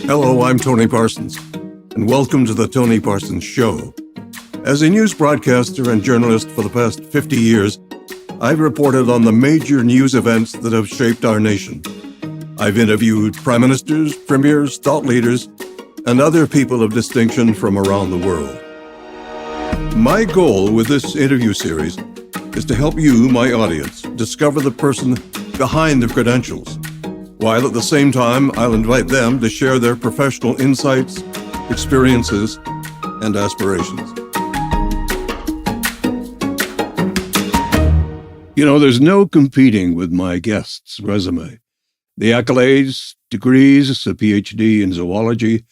Hello, I'm Tony Parsons, and welcome to The Tony Parsons Show. As a news broadcaster and journalist for the past 50 years, I've reported on the major news events that have shaped our nation. I've interviewed prime ministers, premiers, thought leaders, and other people of distinction from around the world. My goal with this interview series is to help you, my audience, discover the person behind the credentials, while at the same time, I'll invite them to share their professional insights, experiences, and aspirations. You know, there's no competing with my guest's resume. The accolades, degrees, a PhD in zoology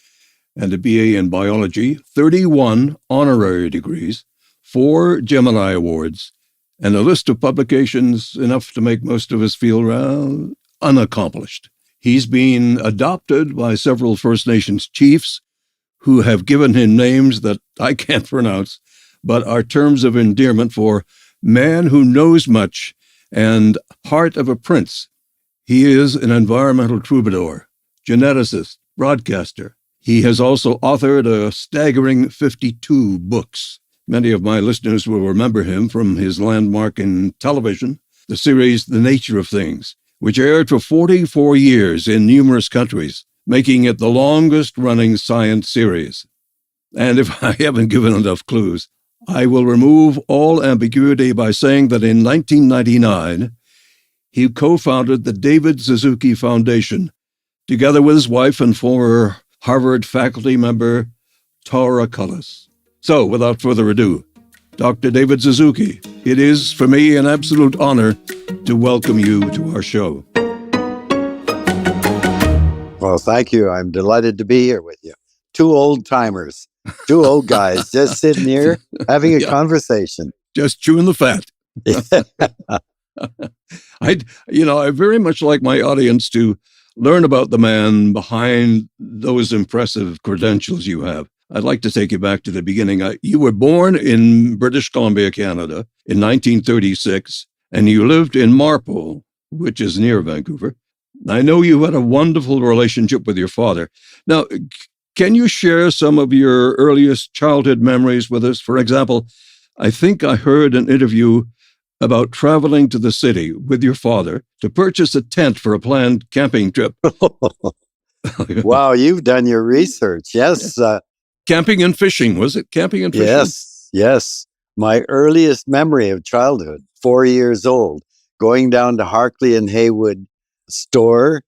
and a BA in biology, 31 honorary degrees, 4 Gemini awards, and a list of publications enough to make most of us feel unaccomplished. He's been adopted by several First Nations chiefs who have given him names that I can't pronounce, but are terms of endearment for man who knows much and heart of a prince. He is an environmental troubadour, geneticist, broadcaster. He has also authored a staggering 52 books. Many of my listeners will remember him from his landmark in television, the series The Nature of Things, which aired for 44 years in numerous countries, making it the longest-running science series. And if I haven't given enough clues, I will remove all ambiguity by saying that in 1999, he co-founded the David Suzuki Foundation, together with his wife and former Harvard faculty member, Tara Cullis. So, without further ado, Dr. David Suzuki, it is, for me, an absolute honor to welcome you to our show. Well, thank you. I'm delighted to be here with you. 2 old-timers. 2 old guys just sitting here having a conversation. Just chewing the fat. I very much like my audience to learn about the man behind those impressive credentials you have. I'd like to take you back to the beginning. You were born in British Columbia, Canada, in 1936, and you lived in Marpole, which is near Vancouver. I know you had a wonderful relationship with your father. Now, can you share some of your earliest childhood memories with us? For example, I think I heard an interview about traveling to the city with your father to purchase a tent for a planned camping trip. Wow, you've done your research. Yes. Camping and fishing, was it? Camping and fishing? Yes. My earliest memory of childhood, 4 years old, going down to Harkley and Haywood store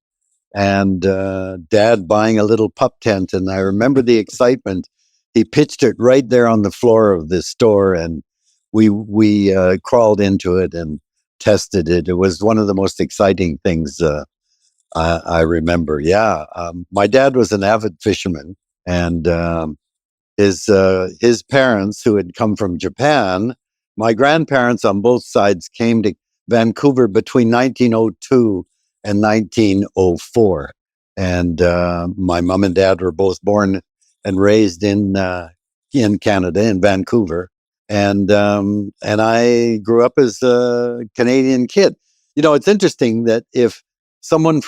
and Dad buying a little pup tent. And I remember the excitement. He pitched it right there on the floor of the store, and we crawled into it and tested it. It was one of the most exciting things I remember. Yeah. My dad was an avid fisherman, and his parents, who had come from Japan, my grandparents on both sides came to Vancouver between 1902 and 1904. And my mom and dad were both born and raised in Canada, in Vancouver. And I grew up as a Canadian kid. You know, it's interesting that if someone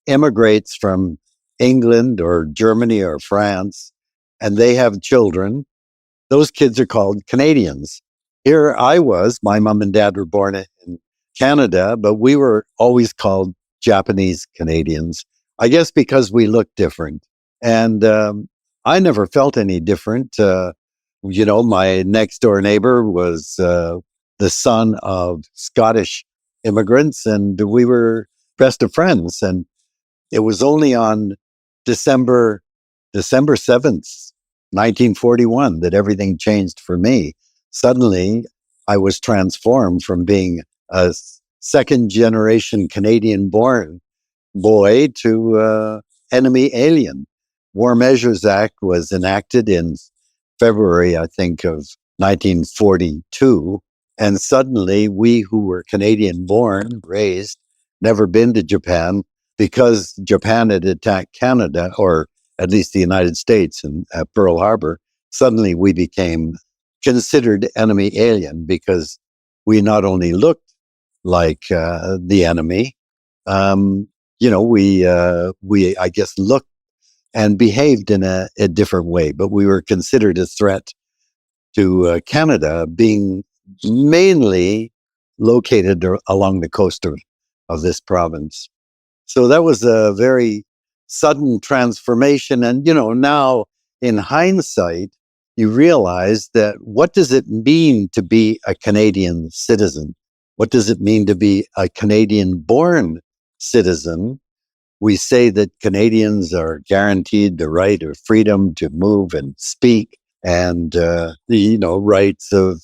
immigrates from England or Germany or France, and they have children, those kids are called Canadians. Here I was, my mom and dad were born in Canada, but we were always called Japanese Canadians, I guess because we look different. And I never felt any different. My next door neighbor was the son of Scottish immigrants, and we were best of friends. And it was only on December 7th, 1941, that everything changed for me. Suddenly, I was transformed from being a second-generation Canadian-born boy to enemy alien. War Measures Act was enacted in February, I think, of 1942. And suddenly, we who were Canadian-born, raised, never been to Japan, because Japan had attacked Canada, or at least the United States at Pearl Harbor, suddenly we became considered enemy alien because we not only looked like the enemy. We I guess looked and behaved in a different way, but we were considered a threat to Canada, being mainly located along the coast of this province. So that was a very sudden transformation. And, now in hindsight, you realize that what does it mean to be a Canadian citizen? What does it mean to be a Canadian born citizen? We say that Canadians are guaranteed the right of freedom to move and speak and, rights of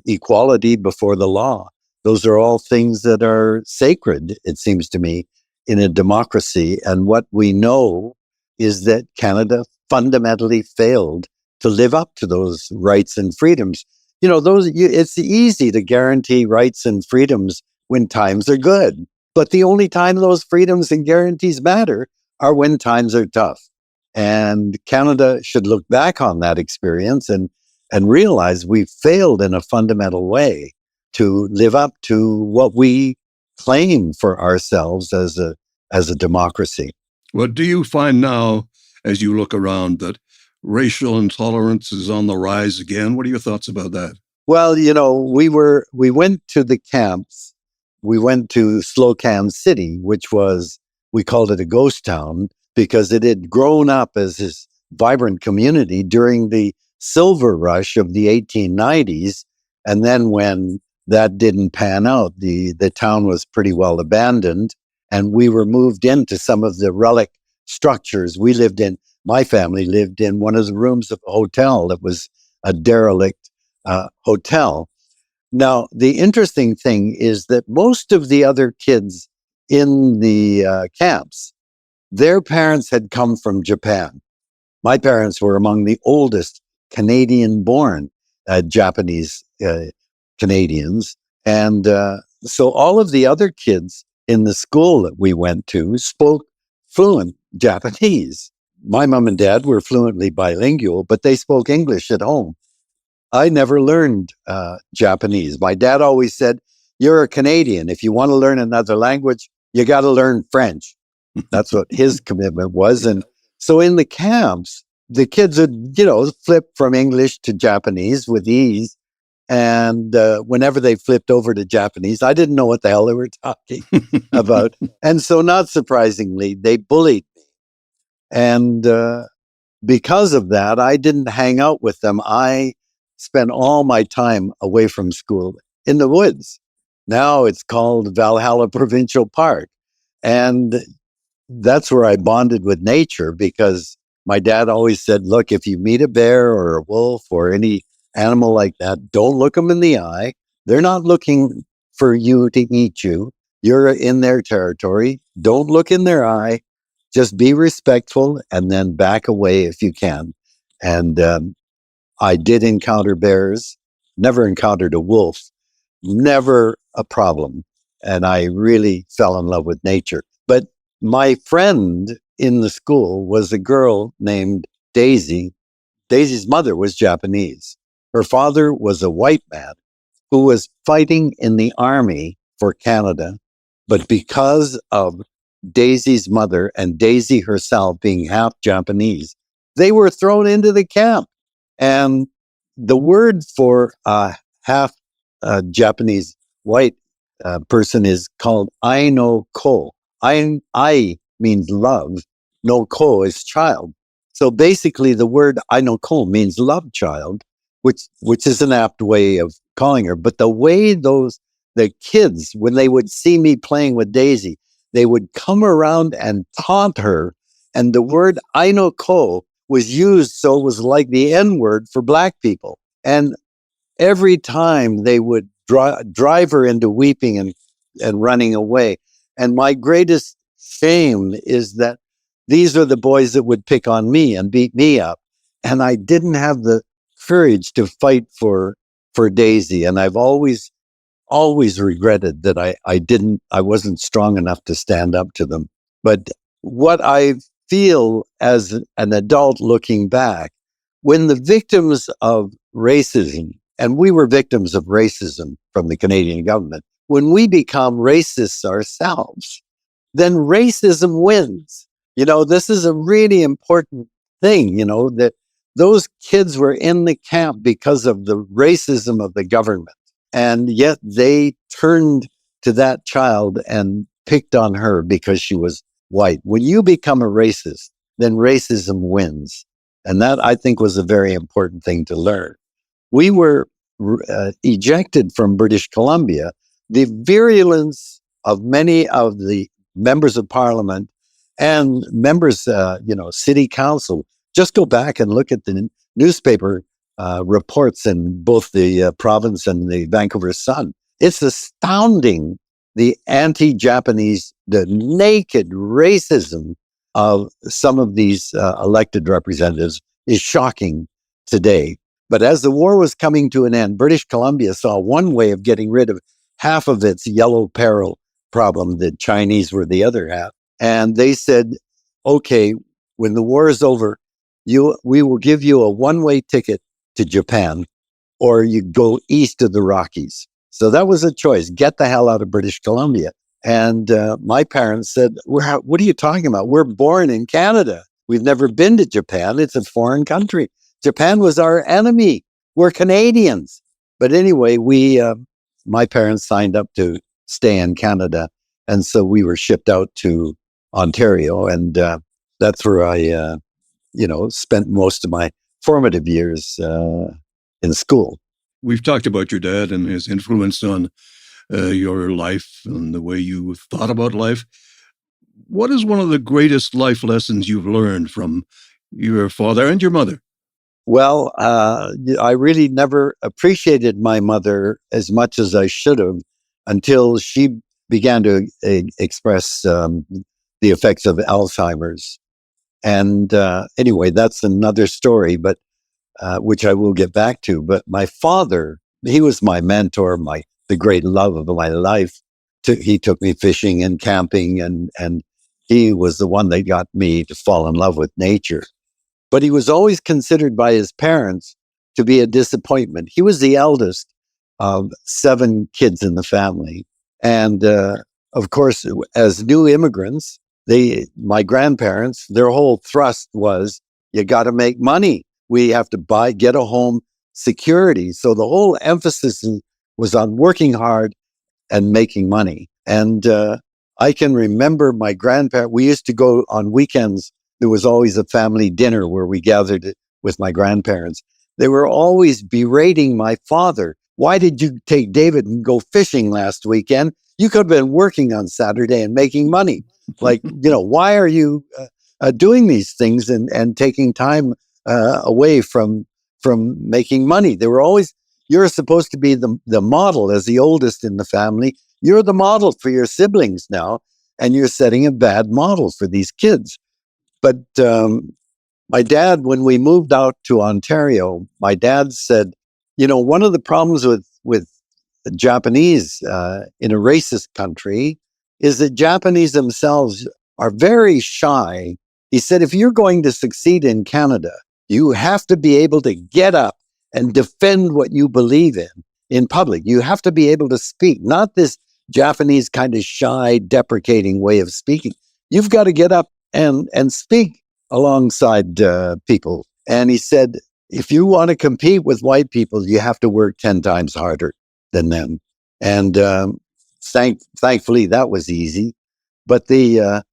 equality before the law. Those are all things that are sacred, it seems to me, in a democracy. And what we know is that Canada fundamentally failed to live up to those rights and freedoms. It's easy to guarantee rights and freedoms when times are good. But the only time those freedoms and guarantees matter are when times are tough. And Canada should look back on that experience and realize we failed in a fundamental way to live up to what we claim for ourselves as a democracy. What do you find now, as you look around, that racial intolerance is on the rise again? What are your thoughts about that? Well, we went to the camps. We went to Slocan City, which we called it a ghost town because it had grown up as this vibrant community during the silver rush of the 1890s. And then when that didn't pan out, the town was pretty well abandoned. And we were moved into some of the relic structures. My family lived in one of the rooms of a hotel that was a derelict hotel. Now, the interesting thing is that most of the other kids in the camps, their parents had come from Japan. My parents were among the oldest Canadian-born Japanese Canadians. And so all of the other kids in the school that we went to spoke fluent Japanese. My mom and dad were fluently bilingual, but they spoke English at home. I never learned Japanese. My dad always said, "You're a Canadian. If you want to learn another language, you got to learn French." That's what his commitment was. And so in the camps, the kids would, flip from English to Japanese with ease. And whenever they flipped over to Japanese, I didn't know what the hell they were talking about. And so not surprisingly, they bullied me. And because of that, I didn't hang out with them. I spent all my time away from school in the woods. Now it's called Valhalla Provincial Park. And that's where I bonded with nature because my dad always said, look, if you meet a bear or a wolf or any animal like that, don't look them in the eye. They're not looking for you to eat you. You're in their territory. Don't look in their eye. Just be respectful and then back away if you can. And I did encounter bears, never encountered a wolf, never a problem. And I really fell in love with nature. But my friend in the school was a girl named Daisy. Daisy's mother was Japanese. Her father was a white man who was fighting in the army for Canada. But because of Daisy's mother and Daisy herself being half Japanese, they were thrown into the camp. And the word for half Japanese white person is called I no ko. I means love. No ko is child. So basically the word I no ko means love child, which is an apt way of calling her. But the way the kids, when they would see me playing with Daisy, they would come around and taunt her. And the word I no ko was used so it was like the N word for black people. And every time they would drive her into weeping and running away. And my greatest shame is that these are the boys that would pick on me and beat me up. And I didn't have the courage to fight for Daisy. And I've always regretted that I wasn't strong enough to stand up to them. But what I feel as an adult looking back, when the victims of racism, and we were victims of racism from the Canadian government, when we become racists ourselves, then racism wins. This is a really important thing, that those kids were in the camp because of the racism of the government. And yet they turned to that child and picked on her because she was white. When you become a racist, then racism wins. And that, I think, was a very important thing to learn. We were ejected from British Columbia. The virulence of many of the members of parliament and members, city council, just go back and look at the newspaper reports in both the province and the Vancouver Sun. It's astounding, the anti-Japanese, the naked racism of some of these elected representatives is shocking today. But as the war was coming to an end, British Columbia saw one way of getting rid of half of its yellow peril problem. The Chinese were the other half. And they said, okay, when the war is over, we will give you a one-way ticket to Japan, or you go east of the Rockies. So that was a choice. Get the hell out of British Columbia. And my parents said, what are you talking about? We're born in Canada. We've never been to Japan. It's a foreign country. Japan was our enemy. We're Canadians. But anyway, my parents signed up to stay in Canada. And so we were shipped out to Ontario. And that's where I, spent most of my formative years in school. We've talked about your dad and his influence on your life and the way you thought about life. What is one of the greatest life lessons you've learned from your father and your mother? Well, I really never appreciated my mother as much as I should have until she began to express the effects of Alzheimer's. And anyway, that's another story, but which I will get back to. But my father, he was my mentor, the great love of my life. He took me fishing and camping, and he was the one that got me to fall in love with nature. But he was always considered by his parents to be a disappointment. He was the eldest of 7 kids in the family. And of course, as new immigrants, my grandparents, their whole thrust was, you got to make money. We have to get a home security. So the whole emphasis was on working hard and making money. And I can remember my grandparents, we used to go on weekends. There was always a family dinner where we gathered with my grandparents. They were always berating my father. Why did you take David and go fishing last weekend? You could have been working on Saturday and making money. Like, why are you doing these things and taking time away from making money? They were always, you're supposed to be the model as the oldest in the family. You're the model for your siblings now, and you're setting a bad model for these kids. But my dad, when we moved out to Ontario, my dad said, one of the problems with the Japanese in a racist country is that Japanese themselves are very shy. He said, if you're going to succeed in Canada, you have to be able to get up and defend what you believe in public. You have to be able to speak, not this Japanese kind of shy, deprecating way of speaking. You've got to get up and speak alongside people. And he said, if you want to compete with white people, you have to work 10 times harder than them. And thankfully, that was easy. But the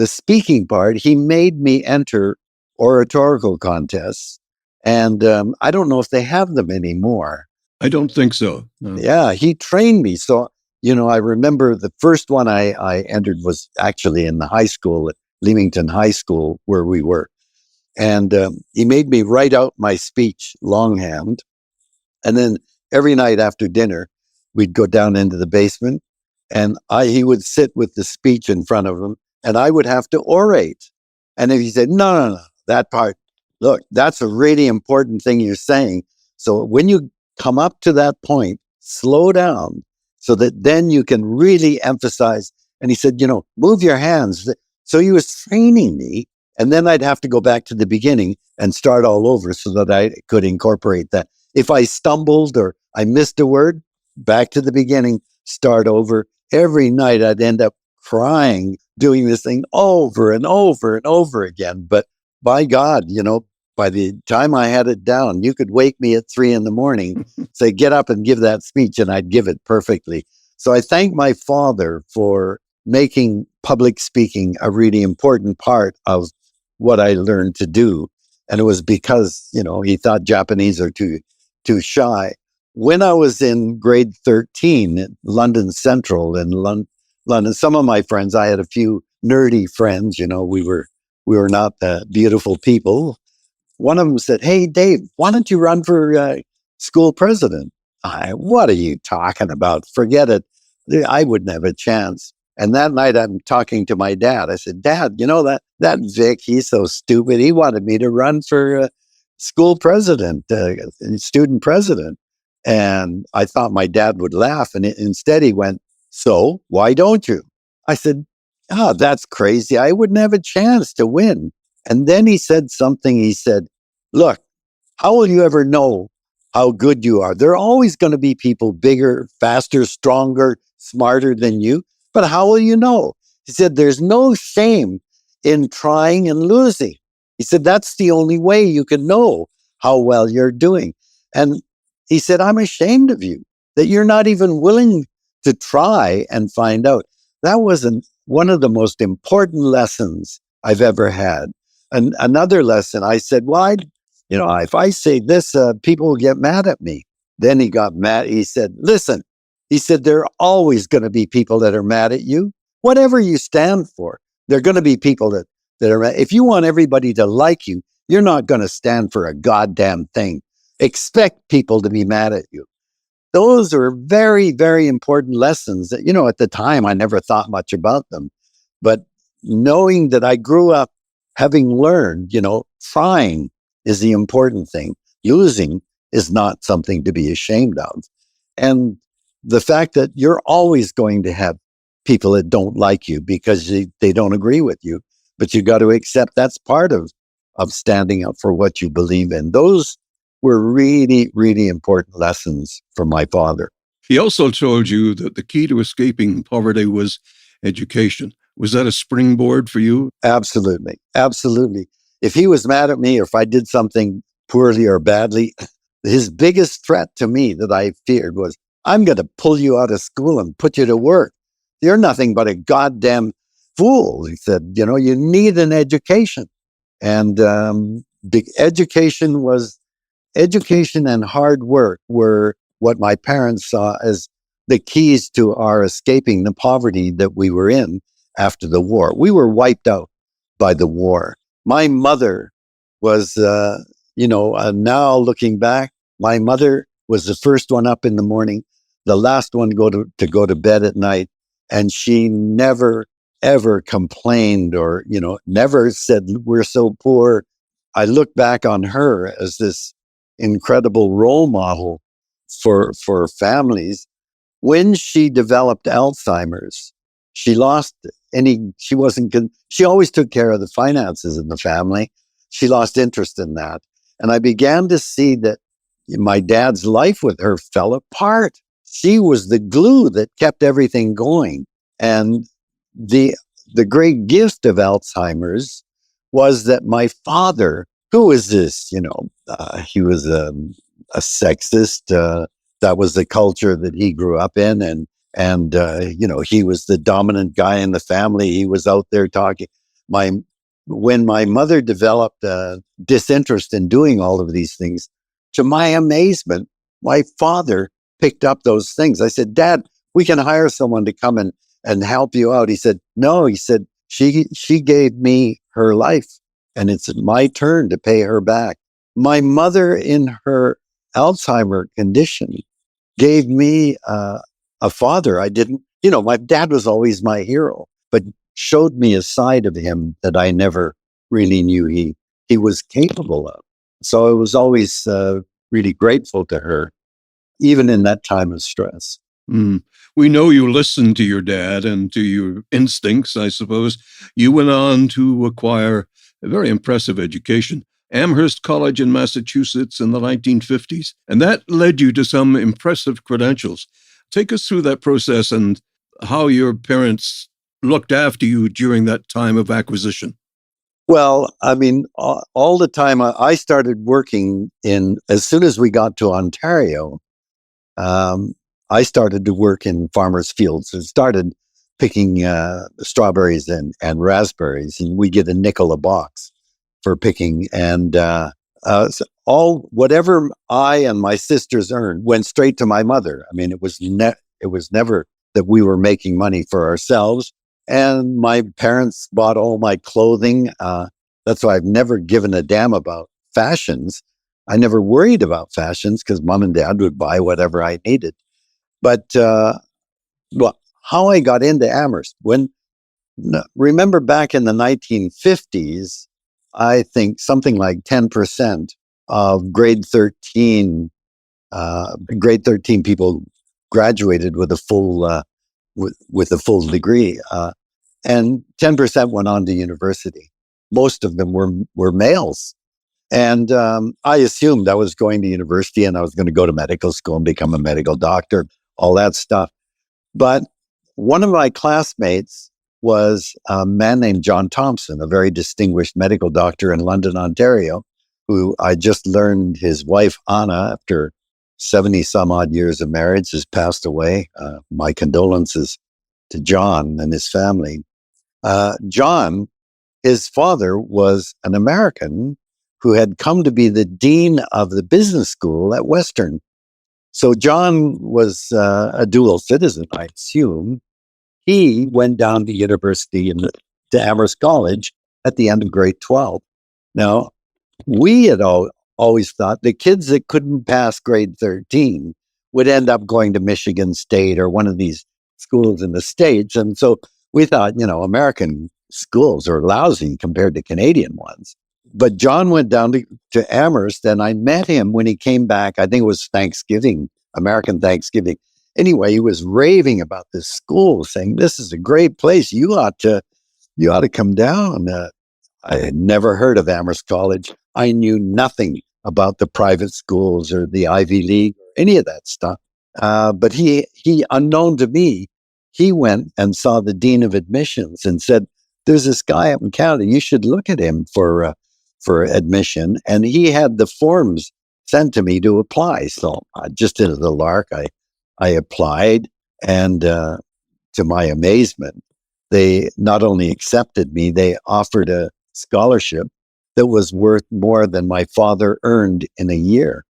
speaking part, he made me enter oratorical contests. And I don't know if they have them anymore. I don't think so. No. Yeah, he trained me. So, I remember the first one I entered was actually in the high school at Leamington High School where we were. And he made me write out my speech longhand. And then every night after dinner, we'd go down into the basement and he would sit with the speech in front of him and I would have to orate. And if he said, no, that part, look, that's a really important thing you're saying. So when you come up to that point, slow down so that then you can really emphasize. And he said, move your hands. So he was training me. And then I'd have to go back to the beginning and start all over so that I could incorporate that. If I stumbled or I missed a word, back to the beginning start over. Every night I'd end up crying, doing this thing over and over and over again. But by God, by the time I had it down, you could wake me at 3 a.m, say, get up and give that speech, and I'd give it perfectly. So I thank my father for making public speaking a really important part of what I learned to do. And it was because, he thought Japanese are too shy. When I was in grade 13 at London Central in London, some of my friends, I had a few nerdy friends, we were not beautiful people. One of them said, hey, Dave, why don't you run for school president? What are you talking about? Forget it. I wouldn't have a chance. And that night I'm talking to my dad. I said, Dad, that Vic, he's so stupid. He wanted me to run for school president, student president. And I thought my dad would laugh. And instead he went, so why don't you? I said, that's crazy. I wouldn't have a chance to win. And then he said something. He said, look, how will you ever know how good you are? There are always going to be people bigger, faster, stronger, smarter than you. But how will you know? He said, there's no shame in trying and losing. He said, that's the only way you can know how well you're doing. And he said, I'm ashamed of you that you're not even willing to try and find out. That was one of the most important lessons I've ever had. And another lesson, I said, well, if I say this, people will get mad at me. Then he got mad. He said, listen, there are always going to be people that are mad at you. Whatever you stand for, there are going to be people that are mad. If you want everybody to like you, you're not going to stand for a goddamn thing. Expect people to be mad at you. Those are very, very important lessons that, at the time, I never thought much about them. But knowing that I grew up having learned, trying is the important thing. Losing is not something to be ashamed of. And the fact that you're always going to have people that don't like you because they don't agree with you, but you got to accept that's part of standing up for what you believe in. Those were really, really important lessons from my father. He also told you that the key to escaping poverty was education. Was that a springboard for you? Absolutely. Absolutely. If he was mad at me or if I did something poorly or badly, his biggest threat to me that I feared was, I'm going to pull you out of school and put you to work. You're nothing but a goddamn fool. He said, you need an education. And education and hard work were what my parents saw as the keys to our escaping the poverty that we were in after the war. We were wiped out by the war. My mother was, now looking back, my mother was the first one up in the morning, the last one to go to bed at night. And she never, ever complained or, never said, we're so poor. I look back on her as this incredible role model for families. When she developed Alzheimer's, she always took care of the finances in the family. She lost interest in that. And I began to see that my dad's life with her fell apart. She was the glue that kept everything going. And the great gift of Alzheimer's was that my father, who was this, he was a sexist. That was the culture that he grew up in. And he was the dominant guy in the family. He was out there talking. When my mother developed disinterest in doing all of these things, to my amazement, my father picked up those things. I said, Dad, we can hire someone to come and help you out. He said, no, he said, she gave me her life and it's my turn to pay her back. My mother in her Alzheimer condition gave me a father. I didn't, my dad was always my hero, but showed me a side of him that I never really knew he was capable of. So I was always really grateful to her, even in that time of stress. Mm. We know you listened to your dad and to your instincts, I suppose. You went on to acquire a very impressive education, Amherst College in Massachusetts in the 1950s, and that led you to some impressive credentials. Take us through that process and how your parents looked after you during that time of acquisition. Well, I mean, all the time I started working as soon as we got to Ontario, I started to work in farmers' fields and started picking strawberries and raspberries, and we get a nickel a box for picking. And so whatever I and my sisters earned went straight to my mother. I mean, it was never that we were making money for ourselves. And my parents bought all my clothing. That's why I've never given a damn about fashions. I never worried about fashions because mom and dad would buy whatever I needed. But well, how I got into Amherst, remember back in the 1950s, I think something like 10% of grade 13 people graduated with a full degree, and 10% went on to university. Most of them were males. And I assumed I was going to university and I was going to go to medical school and become a medical doctor, all that stuff. But one of my classmates was a man named John Thompson, a very distinguished medical doctor in London, Ontario, who I just learned his wife, Anna, after 70 some odd years of marriage, has passed away. My condolences to John and his family. John, his father was an American who had come to be the dean of the business school at Western. So John was a dual citizen, I assume. He went down to university to Amherst College at the end of grade 12. Now, we had always thought the kids that couldn't pass grade 13 would end up going to Michigan State or one of these schools in the States. And so we thought, American schools are lousy compared to Canadian ones. But John went down to Amherst, and I met him when he came back. I think it was Thanksgiving, American Thanksgiving. Anyway, he was raving about this school, saying, "This is a great place. You ought to come down." I had never heard of Amherst College. I knew nothing about the private schools or the Ivy League or any of that stuff. But he, unknown to me, he went and saw the dean of admissions and said, "There's this guy up in Canada. You should look at him for admission." And he had the forms sent to me to apply. So just as a lark, I applied, and to my amazement, they not only accepted me, they offered a scholarship that was worth more than my father earned in a year.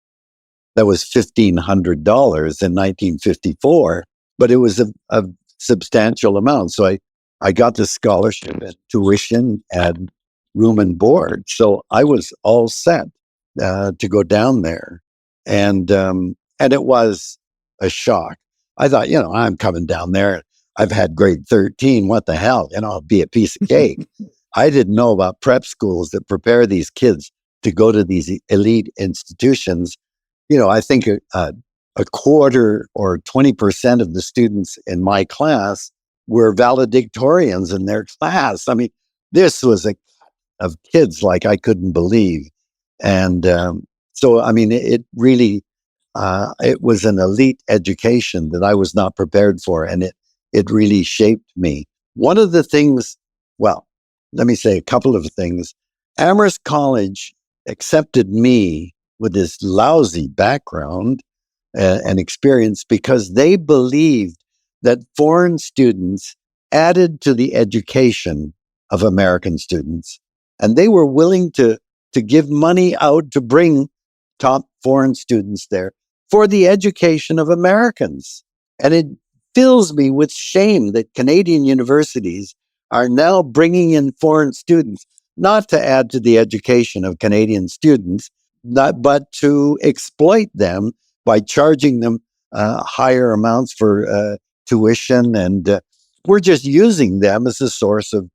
That was $1,500 in 1954, but it was a substantial amount. So I got the scholarship and tuition and room and board. So I was all set to go down there. And it was a shock. I thought, I'm coming down there. I've had grade 13. What the hell? It'll be a piece of cake. I didn't know about prep schools that prepare these kids to go to these elite institutions. I think a quarter or 20% of the students in my class were valedictorians in their class. I mean, this was of kids like I couldn't believe. And so, I mean, it really, it was an elite education that I was not prepared for. And it really shaped me. One of the things, well, let me say a couple of things. Amherst College accepted me with this lousy background and experience because they believed that foreign students added to the education of American students. And they were willing to give money out to bring top foreign students there for the education of Americans. And it fills me with shame that Canadian universities are now bringing in foreign students, not to add to the education of Canadian students, but to exploit them by charging them higher amounts for tuition. And we're just using them as a source of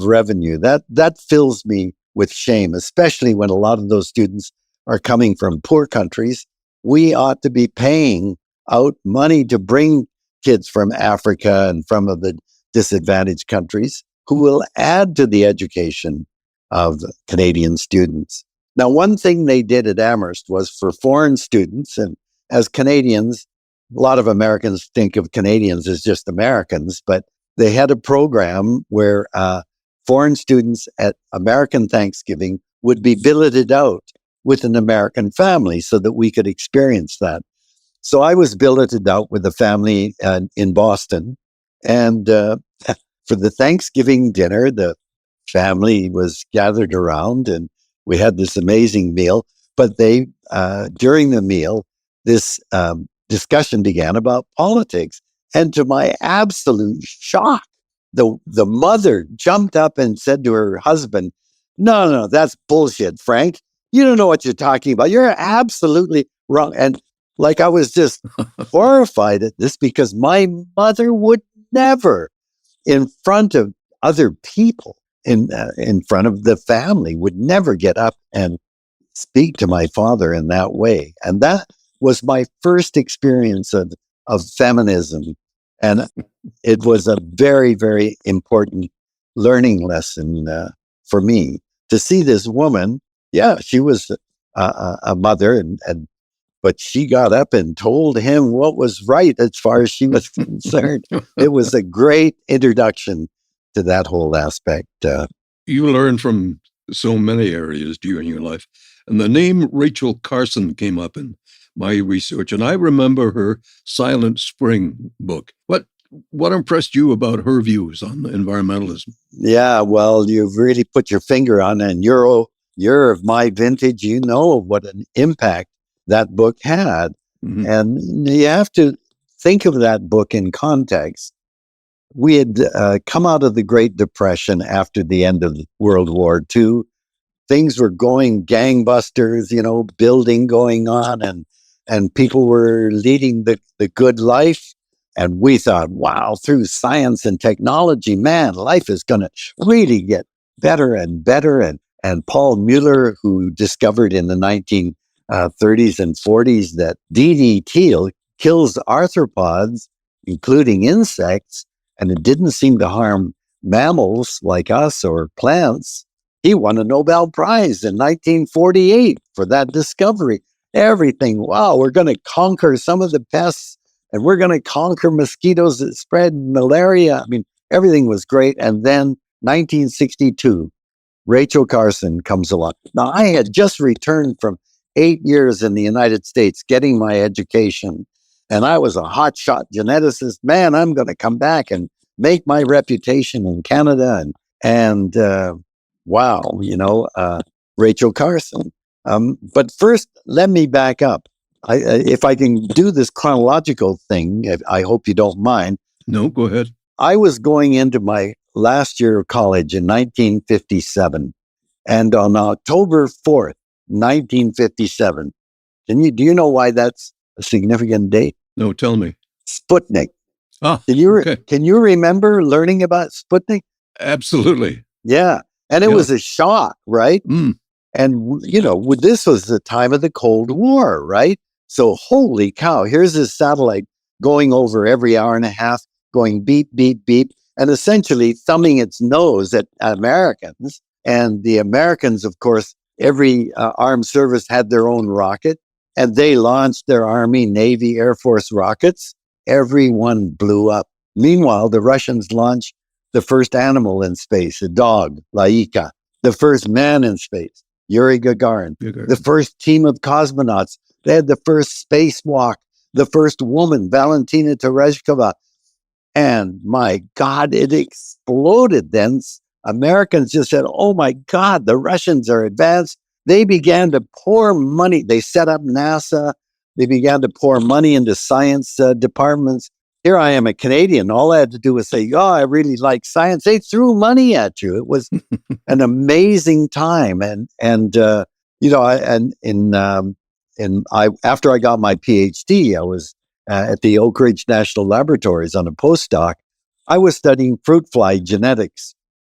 revenue. That fills me with shame, especially when a lot of those students are coming from poor countries. We ought to be paying out money to bring kids from Africa and from the disadvantaged countries who will add to the education of Canadian students. Now, one thing they did at Amherst was for foreign students, and as Canadians, a lot of Americans think of Canadians as just Americans, but they had a program where foreign students at American Thanksgiving would be billeted out with an American family so that we could experience that. So I was billeted out with a family in Boston. And for the Thanksgiving dinner, the family was gathered around and we had this amazing meal. But during the meal, this discussion began about politics. And to my absolute shock, the mother jumped up and said to her husband, no, that's bullshit, Frank. You don't know what you're talking about. You're absolutely wrong. And like, I was just horrified at this because my mother would never, in front of other people, in front of the family, would never get up and speak to my father in that way. And that was my first experience of feminism. And it was a very, very important learning lesson for me to see this woman. Yeah, she was a mother, but she got up and told him what was right as far as she was concerned. It was a great introduction to that whole aspect. You learn from so many areas during your life. And the name Rachel Carson came up in my research, and I remember her Silent Spring book. What impressed you about her views on environmentalism? Yeah, well, you've really put your finger on it, and you're of my vintage. You know what an impact that book had. Mm-hmm. And you have to think of that book in context. We had come out of the Great Depression after the end of World War II. Things were going gangbusters, building going on, and people were leading the good life. And we thought, wow, through science and technology, man, life is going to really get better and better. And Paul Mueller, who discovered in the 1930s and 40s that DDT kills arthropods, including insects, and it didn't seem to harm mammals like us or plants. He won a Nobel Prize in 1948 for that discovery. Everything, wow, we're going to conquer some of the pests, and we're going to conquer mosquitoes that spread malaria. I mean, everything was great. And then 1962, Rachel Carson comes along. Now, I had just returned from 8 years in the United States getting my education, and I was a hotshot geneticist. Man, I'm going to come back and make my reputation in Canada. And wow, Rachel Carson. But first, let me back up. If I can do this chronological thing, I hope you don't mind. No, go ahead. I was going into my last year of college in 1957. And on October 4th, 1957, do you know why that's a significant date? No, tell me. Sputnik. Okay. Can you remember learning about Sputnik? Absolutely. Yeah. And it was a shock, right? Mm. And, this was the time of the Cold War, right? So holy cow, here's this satellite going over every hour and a half, going beep, beep, beep, and essentially thumbing its nose at Americans. And the Americans, of course, every armed service had their own rocket, and they launched their Army, Navy, Air Force rockets. Everyone blew up. Meanwhile, the Russians launched the first animal in space, a dog, Laika, the first man in space, Yuri Gagarin, the first team of cosmonauts. They had the first spacewalk, the first woman, Valentina Tereshkova. And my God, it exploded then. Americans just said, oh my God, the Russians are advanced. They began to pour money. They set up NASA. They began to pour money into science departments. Here I am, a Canadian. All I had to do was say, oh, I really like science. They threw money at you. It was an amazing time. After I got my PhD, I was at the Oak Ridge National Laboratories on a postdoc. I was studying fruit fly genetics.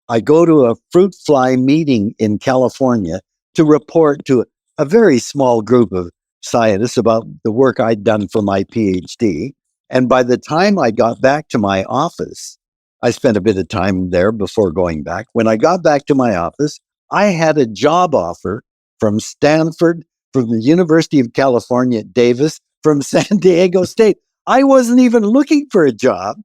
I go to a fruit fly meeting in California to report to a very small group of scientists about the work I'd done for my PhD. And by the time I got back to my office, I spent a bit of time there before going back. When I got back to my office, I had a job offer from Stanford, from the University of California at Davis, from San Diego State. I wasn't even looking for a job,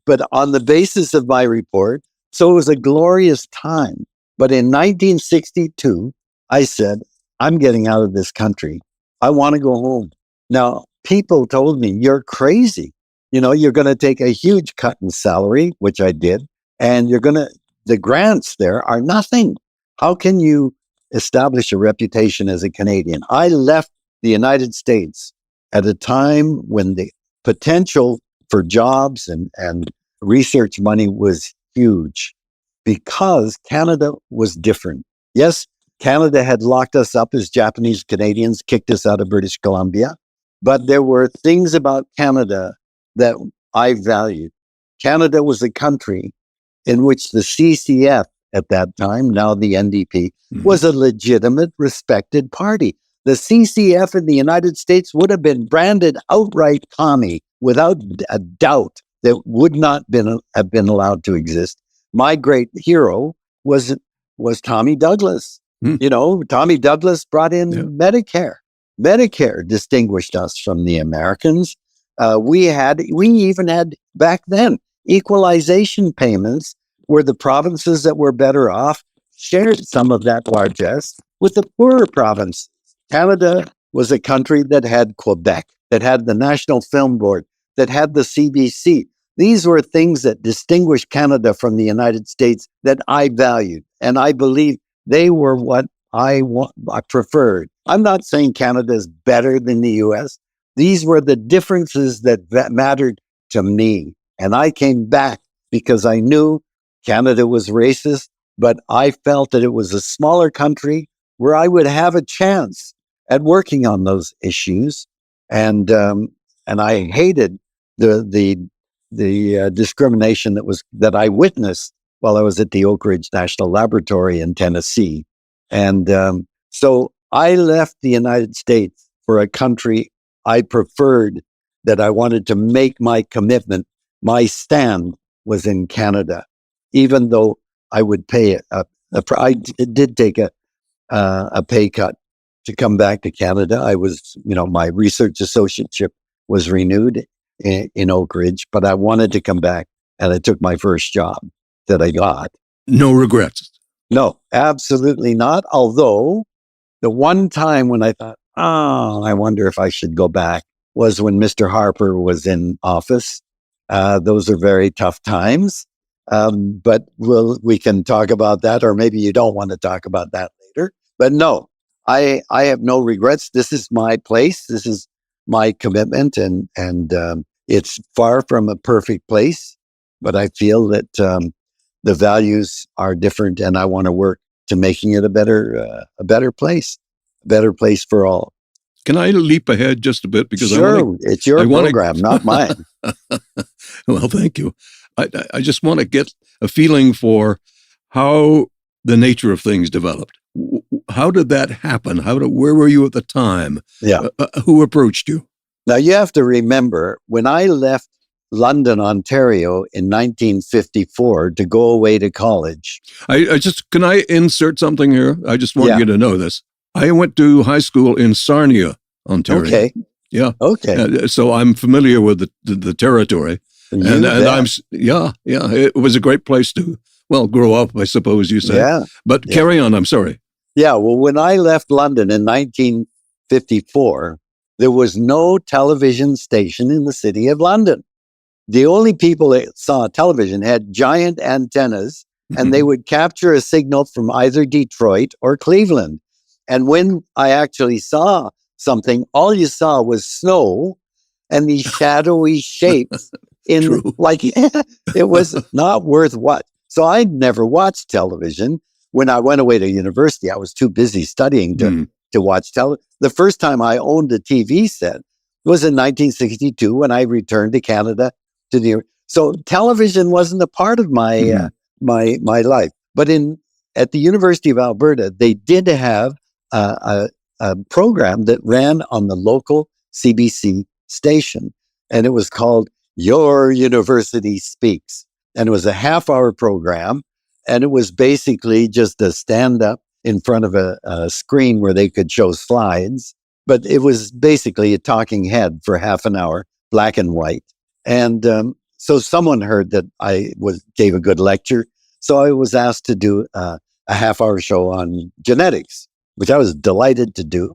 but on the basis of my report. So it was a glorious time. But in 1962, I said, I'm getting out of this country. I want to go home. Now, people told me, you're crazy. You're going to take a huge cut in salary, which I did, and the grants there are nothing. How can you establish a reputation as a Canadian? I left the United States at a time when the potential for jobs and research money was huge because Canada was different. Yes, Canada had locked us up as Japanese Canadians, kicked us out of British Columbia, but there were things about Canada that I valued. Canada was a country in which the CCF at that time, now the NDP, was a legitimate, respected party. The CCF in the United States would have been branded outright commie without a doubt that would not have been allowed to exist. My great hero was Tommy Douglas. Tommy Douglas brought in Medicare. Medicare distinguished us from the Americans. We even had back then equalization payments where the provinces that were better off shared some of that largesse with the poorer provinces. Canada was a country that had Quebec, that had the National Film Board, that had the CBC. These were things that distinguished Canada from the United States that I valued, and I believe they were what I preferred. I'm not saying Canada is better than the U.S. These were the differences that mattered to me, and I came back because I knew Canada was racist, but I felt that it was a smaller country where I would have a chance at working on those issues, and I hated the discrimination that I witnessed while I was at the Oak Ridge National Laboratory in Tennessee, and so I left the United States for a country I preferred, that I wanted to make my commitment. My stand was in Canada, even though I would pay I did take a pay cut to come back to Canada. I was, my research associateship was renewed in Oak Ridge, but I wanted to come back, and I took my first job that I got. No regrets. No, absolutely not. Although the one time when I thought, I wonder if I should go back, was when Mr. Harper was in office. Those are very tough times. But we can talk about that, or maybe you don't want to talk about that later. But no, I have no regrets. This is my place. This is my commitment, and it's far from a perfect place, but I feel that the values are different, and I want to work to making it a better place for all. Can I leap ahead just a bit? Because sure, it's your program, not mine. Well, thank you. I just want to get a feeling for how the nature of things developed. How did that happen? Where were you at the time? Yeah. Who approached you? Now, you have to remember, when I left London, Ontario in 1954 to go away to college. Can I insert something here? I just want you to know this. I went to high school in Sarnia, Ontario. Okay. Yeah. Okay. So I'm familiar with the territory. And it was a great place to, grow up, I suppose you say. Yeah. But carry on, I'm sorry. Yeah, well, when I left London in 1954, there was no television station in the city of London. The only people that saw television had giant antennas, and they would capture a signal from either Detroit or Cleveland. And when I actually saw something, all you saw was snow and these shadowy shapes it was not worth what. So I never watched television. When I went away to university, I was too busy studying to watch television. The first time I owned a TV set was in 1962 when I returned to Canada. So television wasn't a part of my my life. But at the University of Alberta, they did have a program that ran on the local CBC station, and it was called Your University Speaks. And it was a half-hour program, and it was basically just a stand-up in front of a screen where they could show slides. But it was basically a talking head for half an hour black and white. And so someone heard that I gave a good lecture. So I was asked to do a half-hour show on genetics, which I was delighted to do.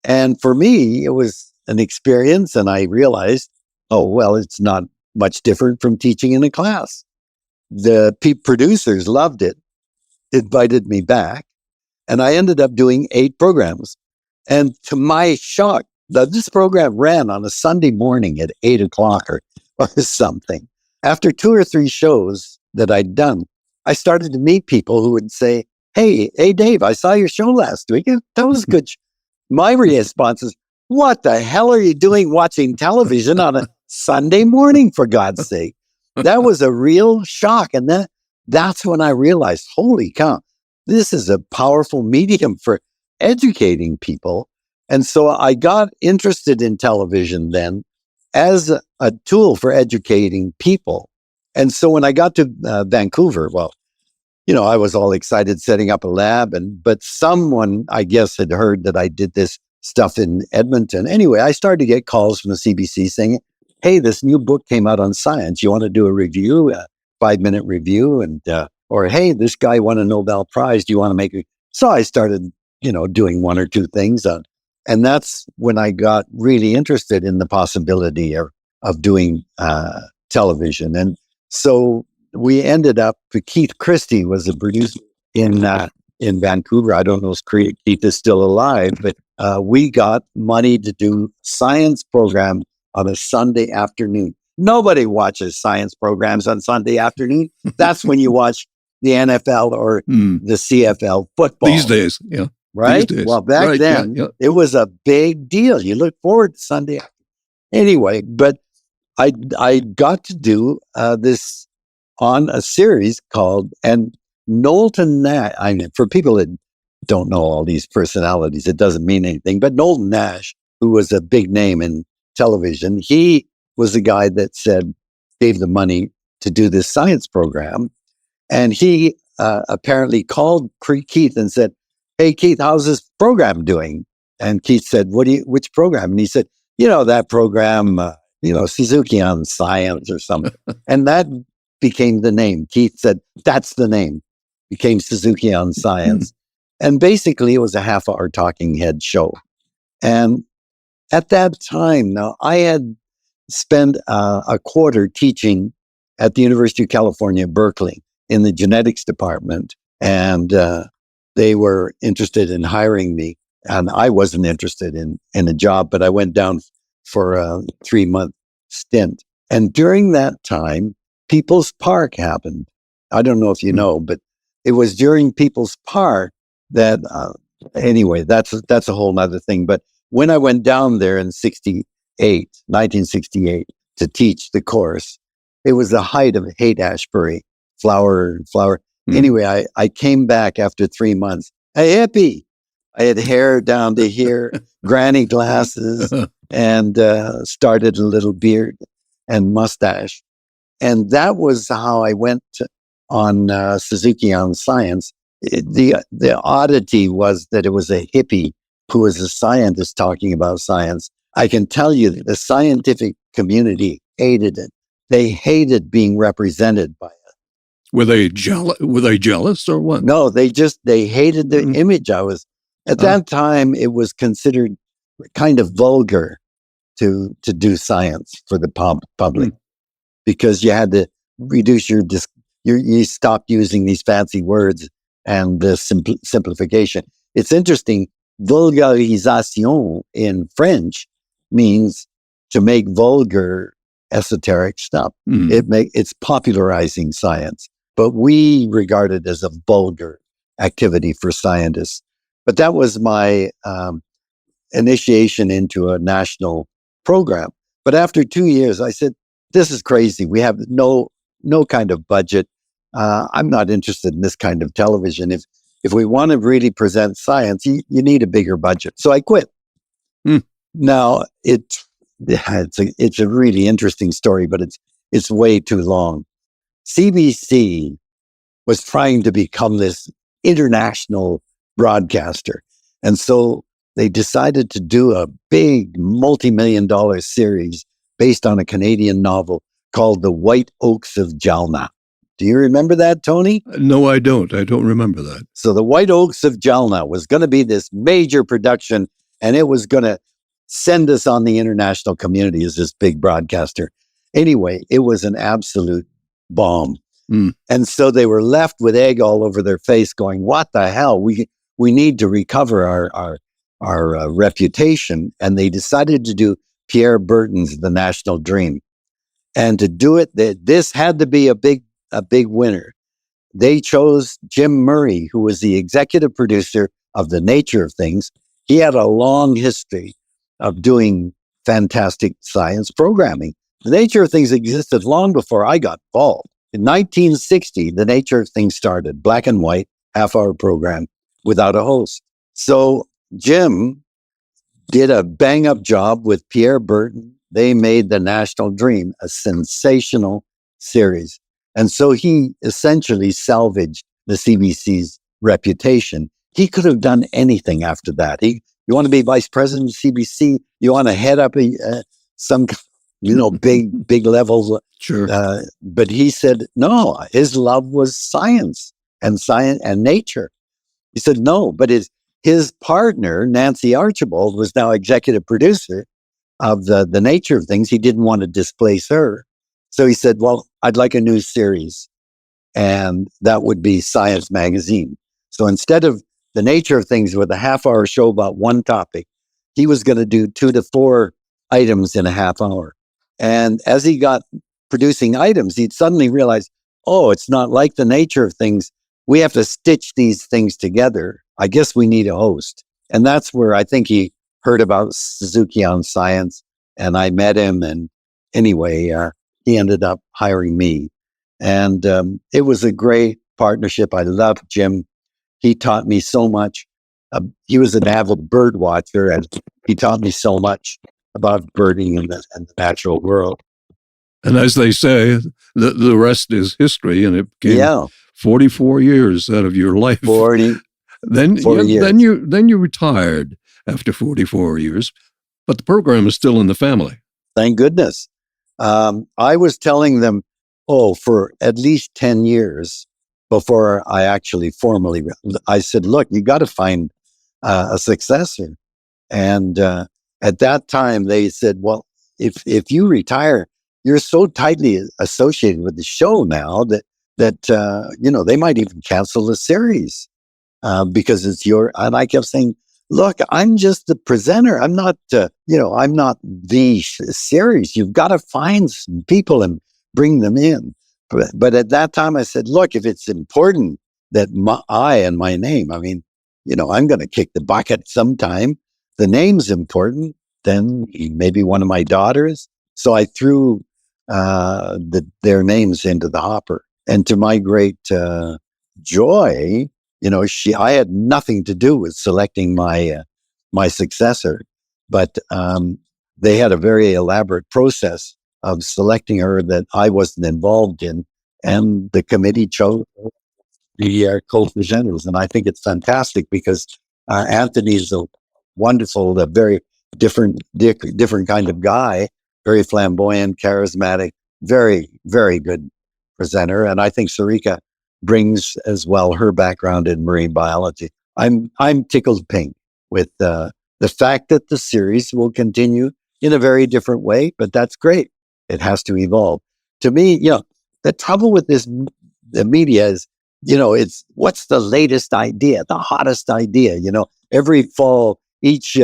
And for me, it was an experience, and I realized, oh, well, it's not much different from teaching in a class. The producers loved it, invited me back, and I ended up doing 8 programs. And to my shock, this program ran on a Sunday morning at 8 o'clock or something. After 2 or 3 shows that I'd done, I started to meet people who would say, hey, Dave, I saw your show last week. That was good. My response is, what the hell are you doing watching television on a Sunday morning, for God's sake? That was a real shock. And that's when I realized, holy cow, this is a powerful medium for educating people. And so I got interested in television then as a tool for educating people. And so when I got to Vancouver, well, I was all excited setting up a lab, but someone, I guess, had heard that I did this stuff in Edmonton. Anyway, I started to get calls from the CBC saying, hey, this new book came out on science. You want to do a review, a 5-minute review? And, or, hey, this guy won a Nobel Prize. Do you want to make it? So I started, doing 1 or 2 things. And that's when I got really interested in the possibility of doing television. And so we ended up, Keith Christie was a producer in Vancouver. I don't know if Keith is still alive, but we got money to do science program on a Sunday afternoon. Nobody watches science programs on Sunday afternoon. That's when you watch the NFL or the CFL football. These days, yeah. Right? These days. Well, back then, it was a big deal. You look forward to Sunday. Anyway, but I got to do this on a series called, and Knowlton Nash, for people that don't know all these personalities, it doesn't mean anything, but Knowlton Nash, who was a big name in television, he was the guy that gave the money to do this science program. And he apparently called Keith and said, hey, Keith, how's this program doing? And Keith said, which program? And he said, that program, Suzuki on science or something. And that became the name. Keith said, that's the name. Became Suzuki on science. And basically it was a half-hour talking head show. And at that time, now I had spent a quarter teaching at the University of California, Berkeley, in the genetics department. And they were interested in hiring me. And I wasn't interested in a job, but I went down for a 3-month stint. And during that time, People's Park happened. I don't know if you know, but it was during People's Park that, anyway, that's a whole nother thing. But when I went down there in 1968, to teach the course, it was the height of Haight-Ashbury, flower. Anyway, I came back after 3 months, a hippie. I had hair down to here, granny glasses, and started a little beard and mustache. And that was how I went on Suzuki on science. The oddity was that it was a hippie who was a scientist talking about science. I can tell you that the scientific community hated it. They hated being represented by it. Were they jealous or what? No, they hated the image I was. At that time, it was considered kind of vulgar to do science for the public because you had to reduce you stopped using these fancy words and the simplification. It's interesting. Vulgarisation in French means to make vulgar esoteric stuff. It's popularizing science, but we regard it as a vulgar activity for scientists. But that was my initiation into a national program. But after 2 years, I said, this is crazy. We have no kind of budget. I'm not interested in this kind of television. If we want to really present science, you need a bigger budget. So I quit. Now, it's a really interesting story, but it's way too long. CBC was trying to become this international broadcaster. And so they decided to do a big multi-million-dollar series based on a Canadian novel called The White Oaks of Jalna. Do you remember that, Tony? No, I don't. I don't remember that. So The White Oaks of Jalna was going to be this major production, and it was going to send us on the international community as this big broadcaster. Anyway, it was an absolute bomb. And so they were left with egg all over their face going, what the hell? We need to recover our reputation. And they decided to do Pierre Berton's The National Dream. And to do it, this had to be a big winner. They chose Jim Murray, who was the executive producer of The Nature of Things. He had a long history of doing fantastic science programming. The Nature of Things existed long before I got involved. In 1960, The Nature of Things started, black and white, half-hour program without a host. So Jim did a bang-up job with Pierre Berton. They made The National Dream a sensational series. And so he essentially salvaged the CBC's reputation. He could have done anything after that. You want to be vice president of CBC? You want to head up some big levels. Sure. But he said, no, his love was science and nature. He said, no, but his partner, Nancy Archibald, was now executive producer of the Nature of Things. He didn't want to displace her. So he said, well, I'd like a new series. And that would be Science Magazine. So instead of The Nature of Things with a half-hour show about one topic, he was going to do 2 to 4 items in a half hour. And as he got producing items, he'd suddenly realized, oh, it's not like The Nature of Things. We have to stitch these things together. I guess we need a host. And that's where I think he heard about Suzuki on Science, and I met him. And anyway, he ended up hiring me. And it was a great partnership. I loved Jim. He taught me so much. He was an avid bird watcher, and he taught me so much about birding and the natural world. And as they say, the rest is history, and it became 44 years out of your life. 40 years. Then you retired after 44 years, but the program is still in the family. Thank goodness. I was telling them, for at least 10 years before I actually formally, I said, look, you got to find a successor. And at that time, they said, well, if you retire, you're so tightly associated with the show now that they might even cancel the series because it's your. And I kept saying, look, I'm just the presenter. I'm not, I'm not the series. You've got to find some people and bring them in. But at that time, I said, look, if it's important that I and my name, I'm going to kick the bucket sometime. The name's important. Then maybe one of my daughters. So I threw their names into the hopper. And to my great joy, I had nothing to do with selecting my successor, but they had a very elaborate process of selecting her that I wasn't involved in, and the committee chose the co-presenters. And I think it's fantastic because Anthony's a wonderful, a very different kind of guy, very flamboyant, charismatic, very, very good presenter. And I think Sarika brings as well her background in marine biology. I'm tickled pink with the fact that the series will continue in a very different way, but that's great. It has to evolve. To me, the trouble with the media is, it's what's the latest idea, the hottest idea. Every fall, each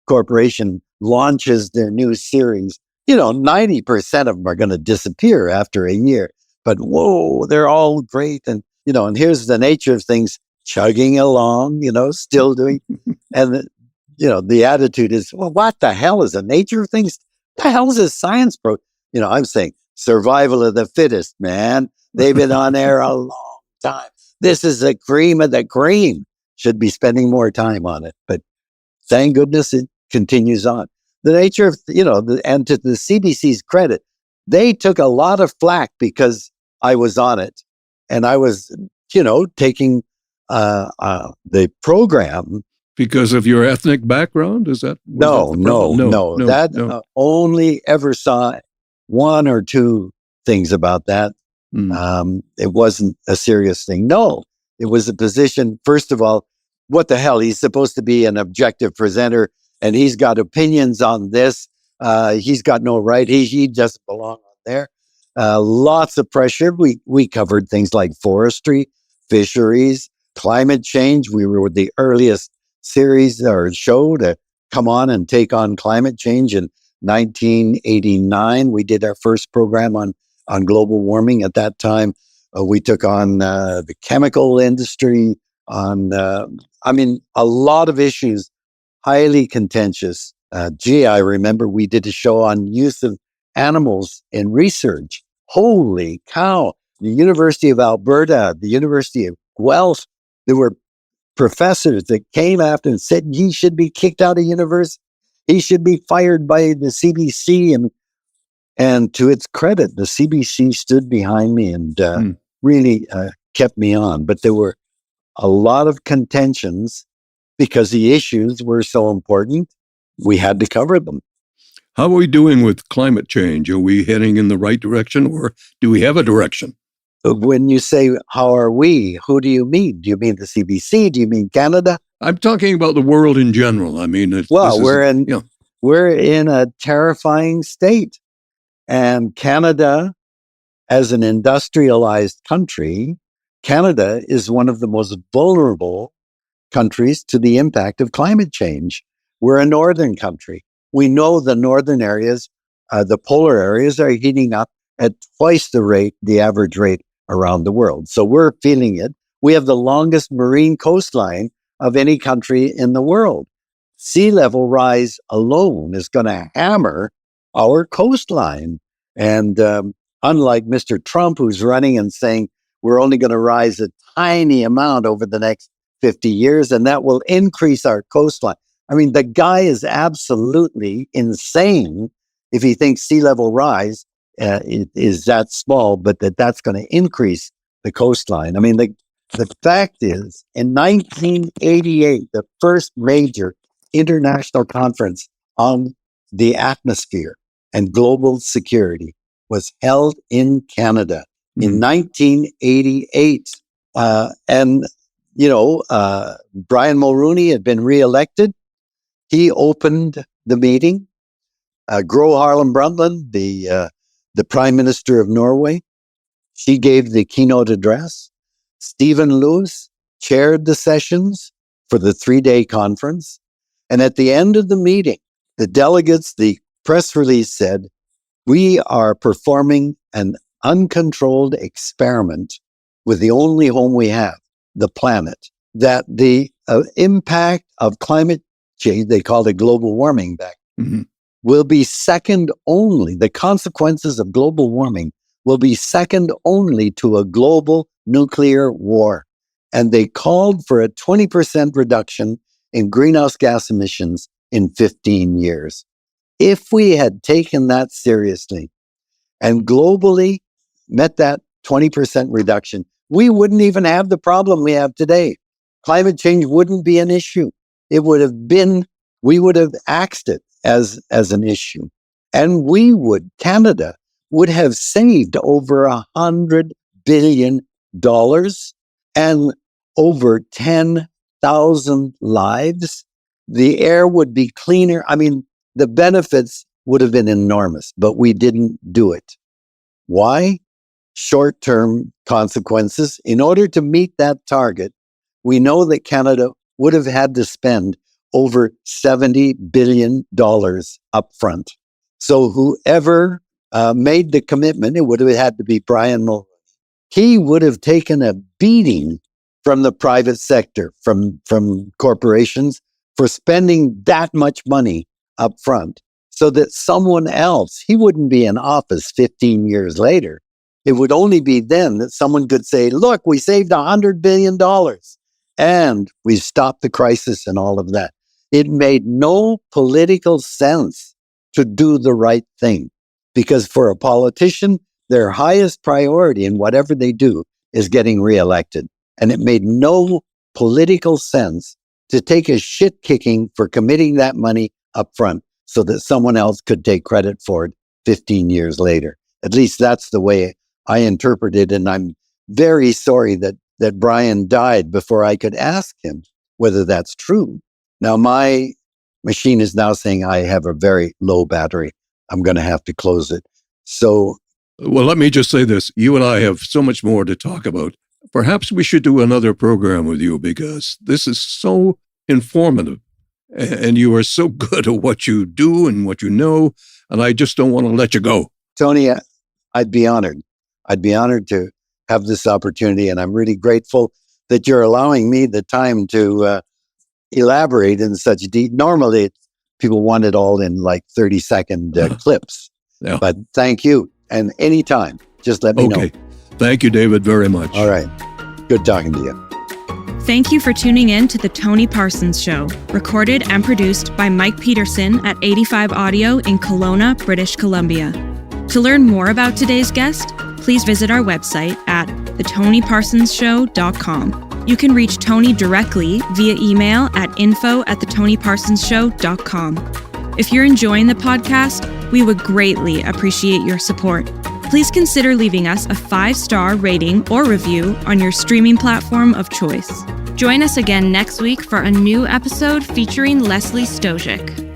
corporation launches their new series. 90% of them are going to disappear after a year. But whoa, they're all great. And, and here's The Nature of Things chugging along, still doing. And, the attitude is, well, what the hell is The Nature of Things? The hell is a science pro? I'm saying survival of the fittest, man. They've been on air a long time. This is the cream of the cream. Should be spending more time on it. But thank goodness it continues on. The nature of, and to the CBC's credit, they took a lot of flack because I was on it. And I was, taking the program. Because of your ethnic background? Is that? No. That only ever saw one or two things about that. It wasn't a serious thing. No, it was a position. First of all, what the hell? He's supposed to be an objective presenter, and he's got opinions on this. He's got no right. He doesn't belong on there. Lots of pressure. We covered things like forestry, fisheries, climate change. We were the earliest series or show to come on and take on climate change in 1989. We did our first program on global warming. At that time, we took on the chemical industry, on, a lot of issues, highly contentious. I remember we did a show on use of animals in research. Holy cow. The University of Alberta, the University of Guelph, there were professors that came after and said he should be kicked out of university. He should be fired by the CBC. And to its credit, the CBC stood behind me and really kept me on. But there were a lot of contentions because the issues were so important. We had to cover them. How are we doing with climate change? Are we heading in the right direction, or do we have a direction? When you say, how are we, who do you mean? Do you mean the CBC? Do you mean Canada? I'm talking about the world in general. I mean, we're in a terrifying state. And Canada, as an industrialized country, Canada is one of the most vulnerable countries to the impact of climate change. We're a northern country. We know the northern areas, the polar areas are heating up at twice the average rate around the world. So we're feeling it. We have the longest marine coastline of any country in the world. Sea level rise alone is going to hammer our coastline. And unlike Mr. Trump, who's running and saying we're only going to rise a tiny amount over the next 50 years, and that will increase our coastline. I mean, the guy is absolutely insane if he thinks sea level rise is that small, but that's going to increase the coastline. I mean, the fact is, in 1988, the first major international conference on the atmosphere and global security was held in Canada in 1988. Brian Mulroney had been reelected. He opened the meeting. Gro Harlem Brundtland, the Prime Minister of Norway, she gave the keynote address. Stephen Lewis chaired the sessions for the 3-day conference. And at the end of the meeting, the delegates, the press release said, we are performing an uncontrolled experiment with the only home we have, the planet, that the impact of climate change, they called it global warming back, will be second only, the consequences of global warming will be second only to a global nuclear war. And they called for a 20% reduction in greenhouse gas emissions in 15 years. If we had taken that seriously and globally met that 20% reduction, we wouldn't even have the problem we have today. Climate change wouldn't be an issue. We would have axed it as an issue. And Canada would have saved over $100 billion and over 10,000 lives. The air would be cleaner. I mean, the benefits would have been enormous, but we didn't do it. Why? Short-term consequences. In order to meet that target, we know that Canada would have had to spend over $70 billion up front. So whoever made the commitment, it would have had to be Brian Mulroney. He would have taken a beating from the private sector, from corporations, for spending that much money up front, so that someone else, he wouldn't be in office 15 years later. It would only be then that someone could say, look, we saved $100 billion and we stopped the crisis and all of that. It made no political sense to do the right thing, because for a politician, their highest priority in whatever they do is getting reelected. And it made no political sense to take a shit kicking for committing that money up front so that someone else could take credit for it 15 years later. At least that's the way I interpret it. And I'm very sorry that Brian died before I could ask him whether that's true. Now, my machine is now saying I have a very low battery. I'm going to have to close it. So, well, let me just say this. You and I have so much more to talk about. Perhaps we should do another program with you because this is so informative and you are so good at what you do and what you know. And I just don't want to let you go. Tony, I'd be honored. I'd be honored to have this opportunity. And I'm really grateful that you're allowing me the time to elaborate in such deep. Normally, people want it all in like 30-second clips. Yeah. But thank you. And anytime, just let me know. Thank you, David, very much. All right. Good talking to you. Thank you for tuning in to The Tony Parsons Show, recorded and produced by Mike Peterson at 85 Audio in Kelowna, British Columbia. To learn more about today's guest, please visit our website at thetonyparsonsshow.com. You can reach Tony directly via email at info@thetonyparsonsshow.com. If you're enjoying the podcast, we would greatly appreciate your support. Please consider leaving us a 5-star rating or review on your streaming platform of choice. Join us again next week for a new episode featuring Leslie Stojic.